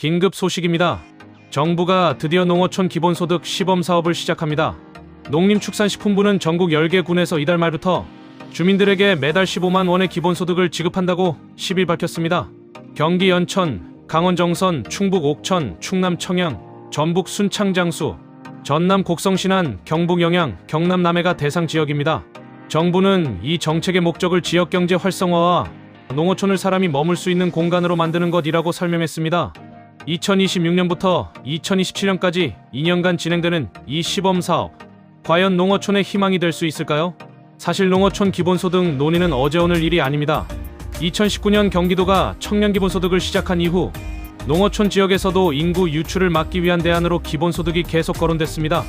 긴급 소식입니다. 정부가 드디어 농어촌 기본소득 시범사업을 시작합니다. 농림축산식품부는 전국 10개 군에서 이달 말부터 주민들에게 매달 15만 원의 기본소득을 지급한다고 10일 밝혔습니다. 경기 연천, 강원 정선, 충북 옥천, 충남 청양, 전북 순창 장수, 전남 곡성 신안, 경북 영양, 경남 남해가 대상 지역입니다. 정부는 이 정책의 목적을 지역경제 활성화와 농어촌을 사람이 머물 수 있는 공간으로 만드는 것이라고 설명했습니다. 2026년부터 2027년까지 2년간 진행되는 이 시범사업, 과연 농어촌의 희망이 될 수 있을까요? 사실 농어촌 기본소득 논의는 어제 오늘 일이 아닙니다. 2019년 경기도가 청년 기본소득을 시작한 이후 농어촌 지역에서도 인구 유출을 막기 위한 대안으로 기본소득이 계속 거론됐습니다.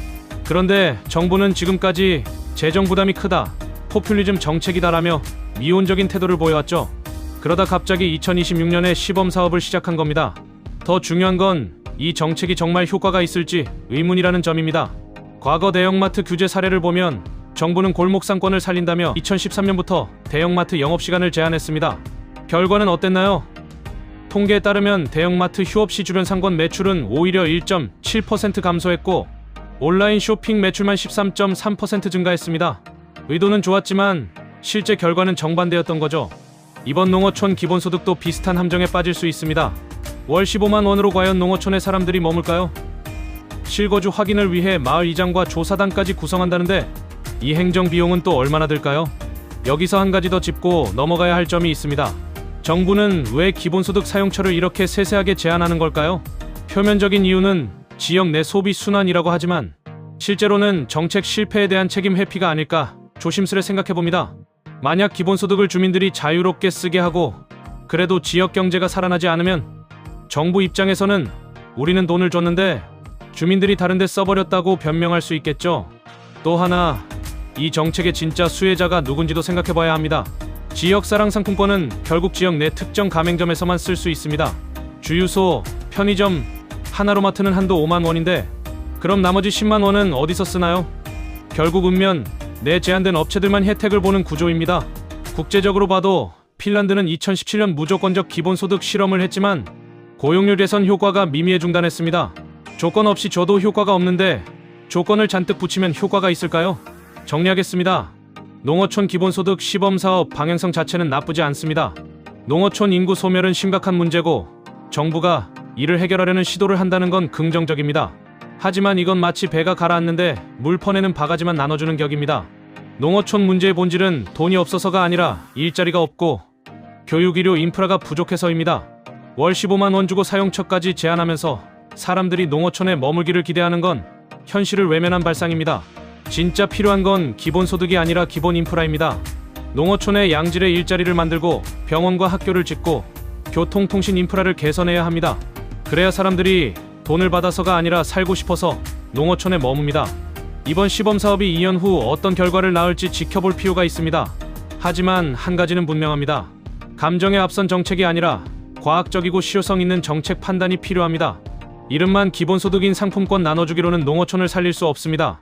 그런데 정부는 지금까지 재정 부담이 크다, 포퓰리즘 정책이다라며 미온적인 태도를 보여왔죠. 그러다 갑자기 2026년에 시범사업을 시작한 겁니다. 더 중요한 건 이 정책이 정말 효과가 있을지 의문이라는 점입니다. 과거 대형마트 규제 사례를 보면 정부는 골목상권을 살린다며 2013년부터 대형마트 영업시간을 제한했습니다. 결과는 어땠나요? 통계에 따르면 대형마트 휴업시 주변 상권 매출은 오히려 1.7% 감소했고 온라인 쇼핑 매출만 13.3% 증가했습니다. 의도는 좋았지만 실제 결과는 정반대였던 거죠. 이번 농어촌 기본소득도 비슷한 함정에 빠질 수 있습니다. 월 15만 원으로 과연 농어촌의 사람들이 머물까요? 실거주 확인을 위해 마을 이장과 조사단까지 구성한다는데 이 행정 비용은 또 얼마나 들까요? 여기서 한 가지 더 짚고 넘어가야 할 점이 있습니다. 정부는 왜 기본소득 사용처를 이렇게 세세하게 제한하는 걸까요? 표면적인 이유는 지역 내 소비 순환이라고 하지만 실제로는 정책 실패에 대한 책임 회피가 아닐까 조심스레 생각해봅니다. 만약 기본소득을 주민들이 자유롭게 쓰게 하고 그래도 지역 경제가 살아나지 않으면 정부 입장에서는 우리는 돈을 줬는데 주민들이 다른데 써버렸다고 변명할 수 있겠죠. 또 하나, 이 정책의 진짜 수혜자가 누군지도 생각해봐야 합니다. 지역사랑 상품권은 결국 지역 내 특정 가맹점에서만 쓸 수 있습니다. 주유소, 편의점, 하나로마트는 한도 5만 원인데 그럼 나머지 10만 원은 어디서 쓰나요? 결국 읍면 내 제한된 업체들만 혜택을 보는 구조입니다. 국제적으로 봐도 핀란드는 2017년 무조건적 기본소득 실험을 했지만 고용률 개선 효과가 미미해 중단했습니다. 조건 없이 줘도 효과가 없는데 조건을 잔뜩 붙이면 효과가 있을까요? 정리하겠습니다. 농어촌 기본소득 시범사업 방향성 자체는 나쁘지 않습니다. 농어촌 인구 소멸은 심각한 문제고 정부가 이를 해결하려는 시도를 한다는 건 긍정적입니다. 하지만 이건 마치 배가 가라앉는데 물 퍼내는 바가지만 나눠주는 격입니다. 농어촌 문제의 본질은 돈이 없어서가 아니라 일자리가 없고 교육, 의료, 인프라가 부족해서입니다. 월 15만 원 주고 사용처까지 제한하면서 사람들이 농어촌에 머물기를 기대하는 건 현실을 외면한 발상입니다. 진짜 필요한 건 기본소득이 아니라 기본 인프라입니다. 농어촌에 양질의 일자리를 만들고 병원과 학교를 짓고 교통, 통신 인프라를 개선해야 합니다. 그래야 사람들이 돈을 받아서가 아니라 살고 싶어서 농어촌에 머뭅니다. 이번 시범사업이 2년 후 어떤 결과를 낳을지 지켜볼 필요가 있습니다. 하지만 한 가지는 분명합니다. 감정에 앞선 정책이 아니라 과학적이고 실효성 있는 정책 판단이 필요합니다. 이름만 기본소득인 상품권 나눠주기로는 농어촌을 살릴 수 없습니다.